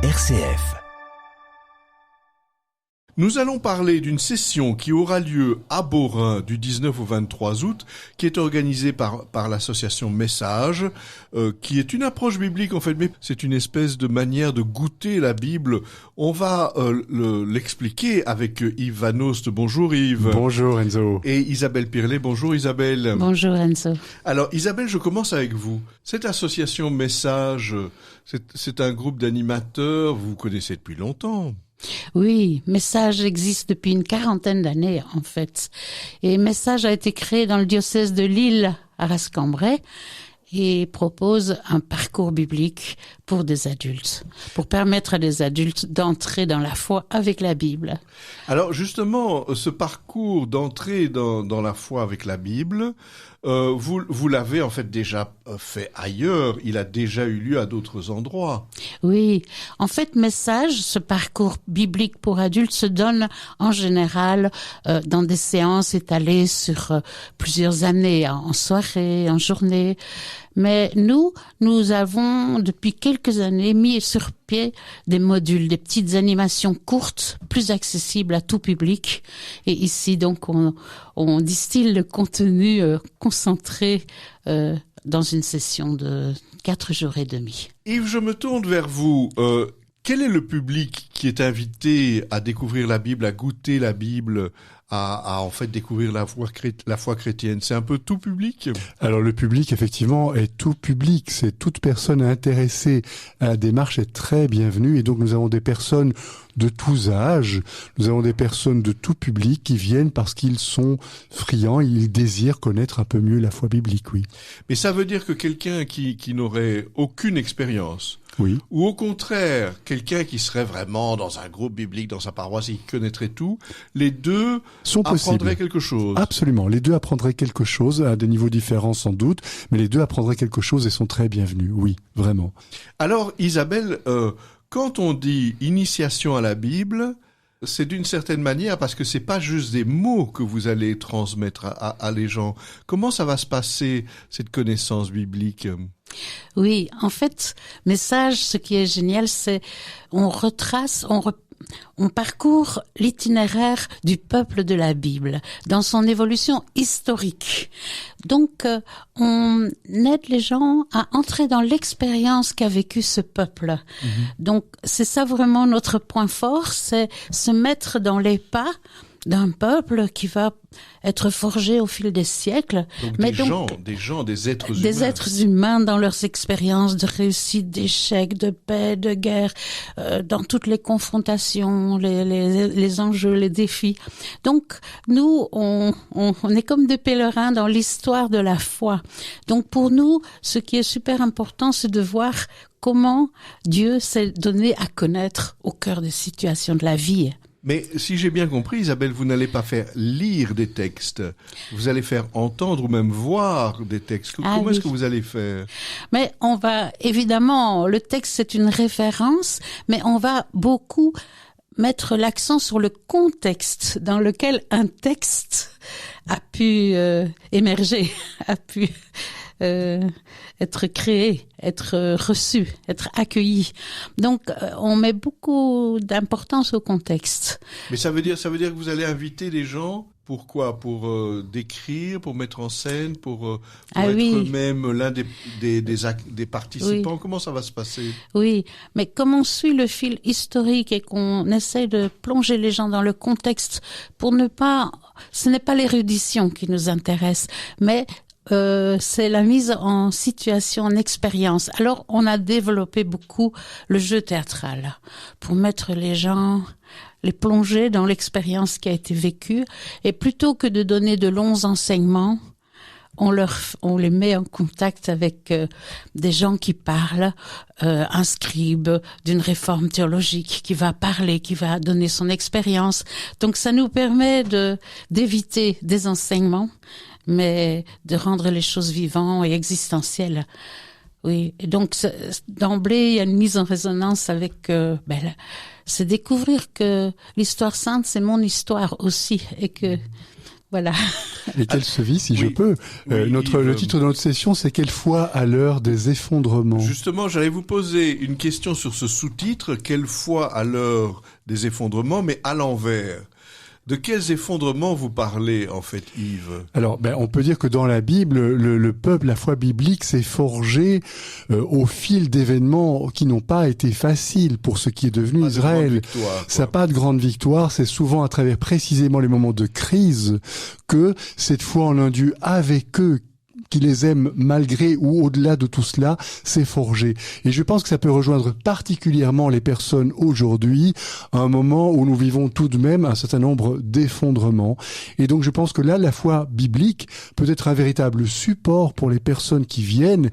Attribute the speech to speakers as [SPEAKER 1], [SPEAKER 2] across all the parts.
[SPEAKER 1] RCF.
[SPEAKER 2] Nous allons parler d'une session qui aura lieu à Beaurain du 19 au 23 août, qui est organisée par l'association Message, qui est une approche biblique en fait, mais c'est une espèce de manière de goûter la Bible. On va l'expliquer avec Yves Van Oost. Bonjour Yves.
[SPEAKER 3] Bonjour Enzo.
[SPEAKER 2] Et Isabelle Pirlet. Bonjour Isabelle.
[SPEAKER 4] Bonjour Enzo.
[SPEAKER 2] Alors Isabelle, je commence avec vous. Cette association Message, c'est un groupe d'animateurs, vous connaissez depuis longtemps.
[SPEAKER 4] Oui, Message existe depuis une 40aine d'années en fait. Et Message a été créé dans le diocèse de Lille à Rascambray et propose un parcours biblique pour des adultes, pour permettre à des adultes d'entrer dans la foi avec la Bible.
[SPEAKER 2] Alors justement, ce parcours d'entrée dans la foi avec la Bible, vous l'avez en fait déjà fait ailleurs, il a déjà eu lieu à d'autres endroits.
[SPEAKER 4] Oui, en fait, Message, ce parcours biblique pour adultes se donne en général dans des séances étalées sur plusieurs années, en soirée, en journée. Mais nous avons depuis quelques années mis sur pied des modules, des petites animations courtes, plus accessibles à tout public. Et ici, donc, on distille le contenu concentré dans une session de 4 jours et demi.
[SPEAKER 2] Yves, je me tourne vers vous. Quel est le public qui est invité à découvrir la Bible, à goûter la Bible, à en fait découvrir la foi chrétienne? C'est un peu tout public?
[SPEAKER 3] Alors le public effectivement est tout public, c'est toute personne intéressée à la démarche est très bienvenue et donc nous avons des personnes de tous âges, nous avons des personnes de tout public qui viennent parce qu'ils sont friands, ils désirent connaître un peu mieux la foi biblique, oui.
[SPEAKER 2] Mais ça veut dire que quelqu'un qui n'aurait aucune expérience,
[SPEAKER 3] oui,
[SPEAKER 2] ou au contraire, quelqu'un qui serait vraiment dans un groupe biblique, dans sa paroisse et qui connaîtrait tout, les deux
[SPEAKER 3] sont
[SPEAKER 2] apprendraient
[SPEAKER 3] possibles.
[SPEAKER 2] quelque chose.
[SPEAKER 3] Absolument, les deux apprendraient quelque chose, à des niveaux différents sans doute, mais les deux apprendraient quelque chose et sont très bienvenus, oui, vraiment.
[SPEAKER 2] Alors Isabelle, quand on dit initiation à la Bible, c'est d'une certaine manière parce que c'est pas juste des mots que vous allez transmettre à les gens. Comment ça va se passer, cette connaissance biblique?
[SPEAKER 4] Oui, en fait, Message, ce qui est génial, c'est on retrace, on parcourt l'itinéraire du peuple de la Bible dans son évolution historique. Donc, on aide les gens à entrer dans l'expérience qu'a vécu ce peuple. Donc, c'est ça vraiment notre point fort, c'est se mettre dans les pas d'un peuple qui va être forgé au fil des siècles.
[SPEAKER 2] Donc des êtres humains.
[SPEAKER 4] Des êtres humains dans leurs expériences de réussite, d'échec, de paix, de guerre, dans toutes les confrontations, les enjeux, les défis. Donc, nous, on est comme des pèlerins dans l'histoire de la foi. Donc, pour nous, ce qui est super important, c'est de voir comment Dieu s'est donné à connaître au cœur des situations de la vie.
[SPEAKER 2] Mais si j'ai bien compris, Isabelle, vous n'allez pas faire lire des textes. Vous allez faire entendre ou même voir des textes. Comment est-ce que vous allez faire?
[SPEAKER 4] Mais on va, évidemment, le texte c'est une référence, mais on va beaucoup mettre l'accent sur le contexte dans lequel un texte a pu émerger, a pu être créé, être reçu, être accueilli. Donc, on met beaucoup d'importance au contexte.
[SPEAKER 2] Mais ça veut dire que vous allez inviter les gens pour quoi? Pour décrire, pour mettre en scène, pour être même l'un des participants. Oui. Comment ça va se passer?
[SPEAKER 4] Oui, mais comme on suit le fil historique et qu'on essaie de plonger les gens dans le contexte ce n'est pas l'érudition qui nous intéresse, mais c'est la mise en situation, en expérience. Alors, on a développé beaucoup le jeu théâtral pour mettre les gens, les plonger dans l'expérience qui a été vécue. Et plutôt que de donner de longs enseignements, on les met en contact avec des gens qui parlent, un scribe d'une réforme théologique qui va parler, qui va donner son expérience. Donc, ça nous permet d'éviter des enseignements, mais de rendre les choses vivantes et existentielles. Oui, et donc d'emblée, il y a une mise en résonance avec... c'est découvrir que l'histoire sainte, c'est mon histoire aussi, et que Voilà.
[SPEAKER 3] Lesquels se vit, si
[SPEAKER 2] oui,
[SPEAKER 3] je peux.
[SPEAKER 2] Oui,
[SPEAKER 3] Le titre de notre session, c'est Quelle foi à l'heure des effondrements?
[SPEAKER 2] Justement, j'allais vous poser une question sur ce sous-titre, quelle foi à l'heure des effondrements, mais à l'envers. De quels effondrements vous parlez, en fait, Yves?
[SPEAKER 3] Alors, on peut dire que dans la Bible, le peuple, la foi biblique s'est forgé au fil d'événements qui n'ont pas été faciles pour ce qui est devenu Israël. Ça n'a pas de grande victoire. C'est souvent à travers précisément les moments de crise que cette foi en un Dieu avec eux, qui les aime malgré ou au-delà de tout cela, s'est forgé. Et je pense que ça peut rejoindre particulièrement les personnes aujourd'hui, à un moment où nous vivons tout de même un certain nombre d'effondrements. Et donc je pense que là, la foi biblique peut être un véritable support pour les personnes qui viennent,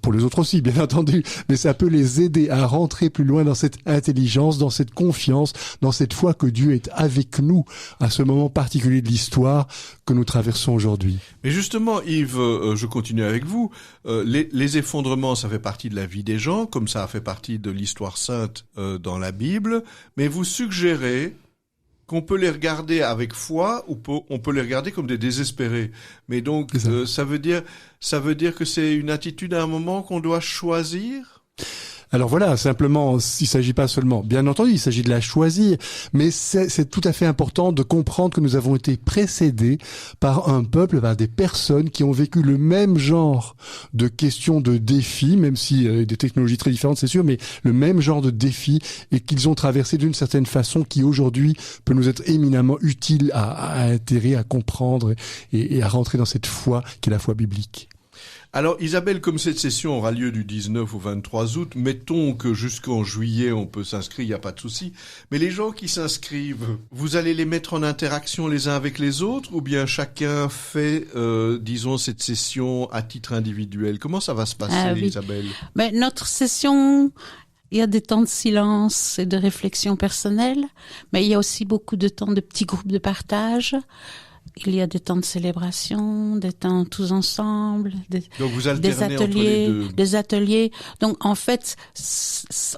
[SPEAKER 3] pour les autres aussi, bien entendu, mais ça peut les aider à rentrer plus loin dans cette intelligence, dans cette confiance, dans cette foi que Dieu est avec nous à ce moment particulier de l'histoire que nous traversons aujourd'hui.
[SPEAKER 2] Mais justement, Yves, je continue avec vous. Les effondrements, ça fait partie de la vie des gens, comme ça a fait partie de l'histoire sainte dans la Bible. Mais vous suggérez qu'on peut les regarder avec foi ou on peut les regarder comme des désespérés. Mais donc, ça veut dire que c'est une attitude à un moment qu'on doit choisir?
[SPEAKER 3] Alors voilà, simplement, il s'agit pas seulement, bien entendu, il s'agit de la choisir, mais c'est tout à fait important de comprendre que nous avons été précédés par un peuple, par des personnes qui ont vécu le même genre de questions, de défis, même si des technologies très différentes, c'est sûr, mais le même genre de défis, et qu'ils ont traversé d'une certaine façon qui aujourd'hui peut nous être éminemment utile à intégrer, à comprendre et à rentrer dans cette foi qui est la foi biblique.
[SPEAKER 2] Alors Isabelle, comme cette session aura lieu du 19 au 23 août, mettons que jusqu'en juillet on peut s'inscrire, il n'y a pas de souci. Mais les gens qui s'inscrivent, vous allez les mettre en interaction les uns avec les autres ou bien chacun fait, disons, cette session à titre individuel? Comment ça va se passer, oui. Isabelle?
[SPEAKER 4] Mais notre session, il y a des temps de silence et de réflexion personnelle, mais il y a aussi beaucoup de temps de petits groupes de partage. Il y a des temps de célébration, des temps tous ensemble,
[SPEAKER 2] donc vous alternez entre les deux.
[SPEAKER 4] Des ateliers. Donc en fait,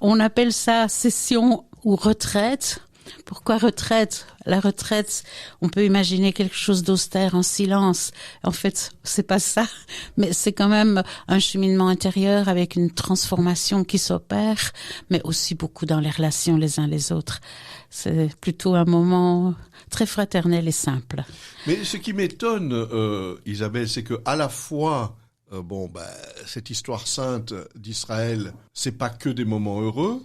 [SPEAKER 4] on appelle ça session ou retraite. Pourquoi retraite? La retraite, on peut imaginer quelque chose d'austère, en silence. En fait, c'est pas ça, mais c'est quand même un cheminement intérieur avec une transformation qui s'opère, mais aussi beaucoup dans les relations les uns les autres. C'est plutôt un moment très fraternel et simple.
[SPEAKER 2] Mais ce qui m'étonne, Isabelle, c'est que à la fois, cette histoire sainte d'Israël, c'est pas que des moments heureux,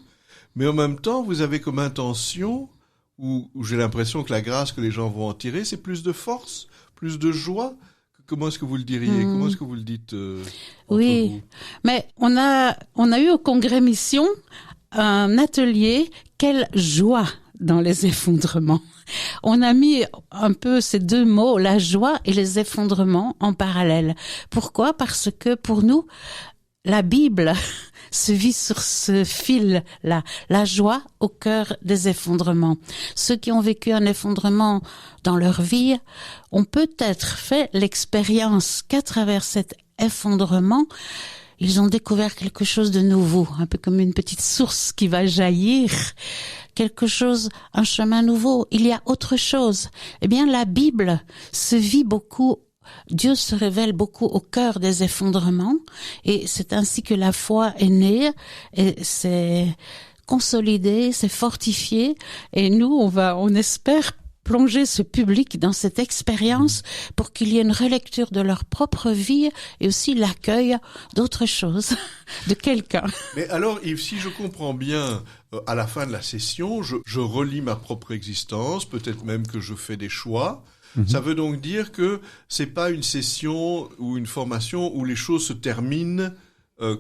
[SPEAKER 2] mais en même temps, vous avez comme intention, où j'ai l'impression que la grâce que les gens vont en tirer, c'est plus de force, plus de joie. Comment est-ce que vous le diriez? Comment est-ce que vous le dites
[SPEAKER 4] Oui, vous? Mais on a eu au Congrès Mission un atelier « Quelle joie !» dans les effondrements. On a mis un peu ces deux mots, la joie et les effondrements, en parallèle. Pourquoi? Parce que pour nous, la Bible se vit sur ce fil-là, la joie au cœur des effondrements. Ceux qui ont vécu un effondrement dans leur vie ont peut-être fait l'expérience qu'à travers cet effondrement, ils ont découvert quelque chose de nouveau, un peu comme une petite source qui va jaillir, quelque chose, un chemin nouveau. Il y a autre chose. Eh bien, la Bible se vit beaucoup. Dieu se révèle beaucoup au cœur des effondrements et c'est ainsi que la foi est née et c'est consolidé, c'est fortifié et nous, on espère plonger ce public dans cette expérience pour qu'il y ait une relecture de leur propre vie et aussi l'accueil d'autre chose, de quelqu'un.
[SPEAKER 2] Mais alors, Yves, si je comprends bien, à la fin de la session, je relis ma propre existence, peut-être même que je fais des choix. Ça veut donc dire que c'est pas une session ou une formation où les choses se terminent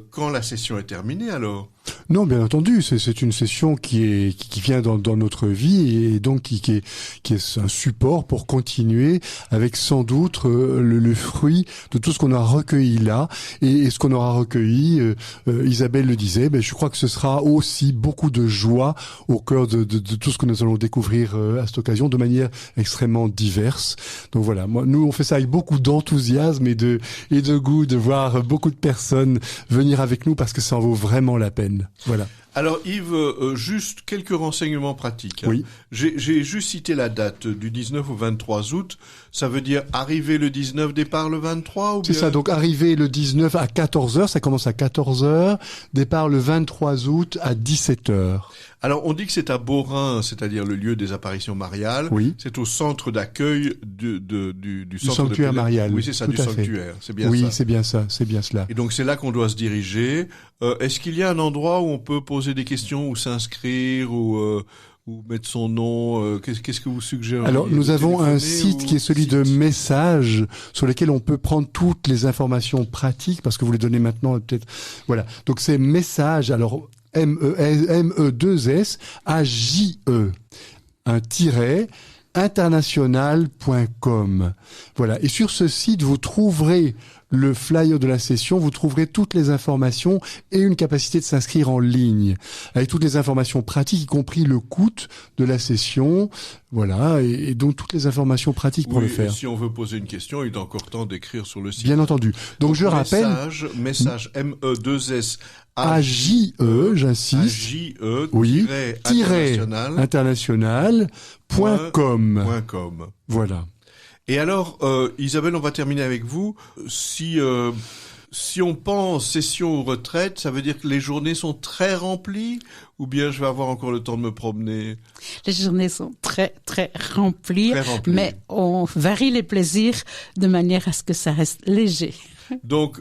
[SPEAKER 2] quand la session est terminée, alors?
[SPEAKER 3] Non, bien entendu, c'est une session qui vient dans notre vie et donc qui est un support pour continuer avec sans doute le fruit de tout ce qu'on a recueilli là et ce qu'on aura recueilli. Isabelle le disait, je crois que ce sera aussi beaucoup de joie au cœur de tout ce que nous allons découvrir à cette occasion de manière extrêmement diverse. Donc voilà, nous on fait ça avec beaucoup d'enthousiasme et de goût de voir beaucoup de personnes venir avec nous parce que ça en vaut vraiment la peine. Voilà.
[SPEAKER 2] Alors Yves, juste quelques renseignements pratiques. Hein.
[SPEAKER 3] Oui.
[SPEAKER 2] J'ai juste cité la date du 19 au 23 août. Ça veut dire arriver le 19, départ le 23 ou bien...
[SPEAKER 3] C'est ça, donc arrivé le 19 à 14h, ça commence à 14h, départ le 23 août à 17h.
[SPEAKER 2] Alors on dit que c'est à Beaurain, c'est-à-dire le lieu des apparitions mariales.
[SPEAKER 3] Oui.
[SPEAKER 2] C'est au centre d'accueil du centre
[SPEAKER 3] sanctuaire
[SPEAKER 2] de
[SPEAKER 3] marial.
[SPEAKER 2] Oui, c'est ça,
[SPEAKER 3] tout
[SPEAKER 2] du
[SPEAKER 3] à fait.
[SPEAKER 2] sanctuaire. C'est bien
[SPEAKER 3] oui,
[SPEAKER 2] ça.
[SPEAKER 3] c'est bien ça, c'est bien cela.
[SPEAKER 2] Et donc c'est là qu'on doit se diriger. Est-ce qu'il y a un endroit où on peut poser des questions ou s'inscrire ou mettre son nom Qu'est-ce que vous suggérez?
[SPEAKER 3] Alors, nous avons un site qui est celui de Messages, sur lequel on peut prendre toutes les informations pratiques, parce que vous les donnez maintenant, peut-être. Voilà. Donc, c'est Messages, alors, M-E-2-S, A-J-E, un tiret, international.com. Voilà. Et sur ce site, vous trouverez le flyer de la session, vous trouverez toutes les informations et une capacité de s'inscrire en ligne, avec toutes les informations pratiques, y compris le coût de la session, voilà, et donc toutes les informations pratiques pour le faire.
[SPEAKER 2] Si on veut poser une question, il est encore temps d'écrire sur le site.
[SPEAKER 3] Bien entendu. Donc je rappelle...
[SPEAKER 2] Message M-E-2-S
[SPEAKER 3] A-J-E, j'insiste.
[SPEAKER 2] A-J-E,
[SPEAKER 3] oui,
[SPEAKER 2] international.com.
[SPEAKER 3] Voilà.
[SPEAKER 2] Et alors, Isabelle, on va terminer avec vous. Si on pense session ou retraite, ça veut dire que les journées sont très remplies ou bien je vais avoir encore le temps de me promener?
[SPEAKER 4] Les journées sont très, très remplies, mais on varie les plaisirs de manière à ce que ça reste léger.
[SPEAKER 2] Donc,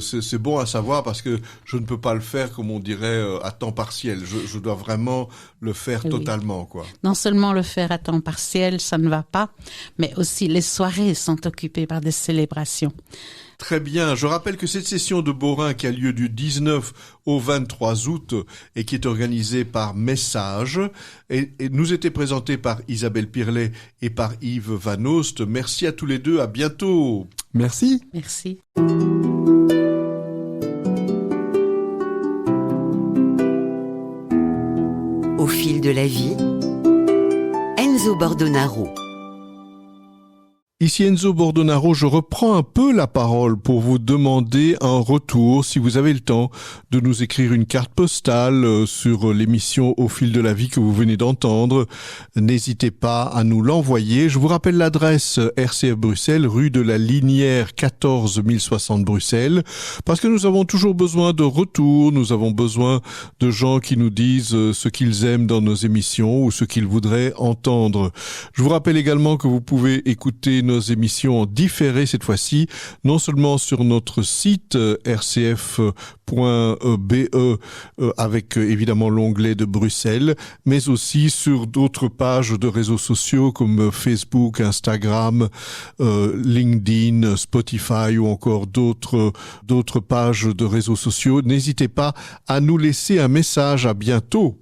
[SPEAKER 2] c'est bon à savoir parce que je ne peux pas le faire, comme on dirait, à temps partiel. Je dois vraiment le faire totalement, quoi.
[SPEAKER 4] Non seulement le faire à temps partiel, ça ne va pas, mais aussi les soirées sont occupées par des célébrations.
[SPEAKER 2] Très bien. Je rappelle que cette session de Beaurain qui a lieu du 19 au 23 août et qui est organisée par Messages et nous était présentée par Isabelle Pirlet et par Yves Van Oost. Merci à tous les deux. À bientôt.
[SPEAKER 3] Merci.
[SPEAKER 4] Merci.
[SPEAKER 1] Au fil de la vie, Enzo Bordonaro.
[SPEAKER 2] Ici Enzo Bordonaro, je reprends un peu la parole pour vous demander un retour, si vous avez le temps, de nous écrire une carte postale sur l'émission Au fil de la vie que vous venez d'entendre. N'hésitez pas à nous l'envoyer. Je vous rappelle l'adresse RCF Bruxelles, rue de la Linière 14 1060 Bruxelles, parce que nous avons toujours besoin de retours, nous avons besoin de gens qui nous disent ce qu'ils aiment dans nos émissions ou ce qu'ils voudraient entendre. Je vous rappelle également que vous pouvez écouter nos émissions en différé cette fois-ci, non seulement sur notre site rcf.be avec évidemment l'onglet de Bruxelles, mais aussi sur d'autres pages de réseaux sociaux comme Facebook, Instagram, LinkedIn, Spotify ou encore d'autres pages de réseaux sociaux. N'hésitez pas à nous laisser un message. À bientôt.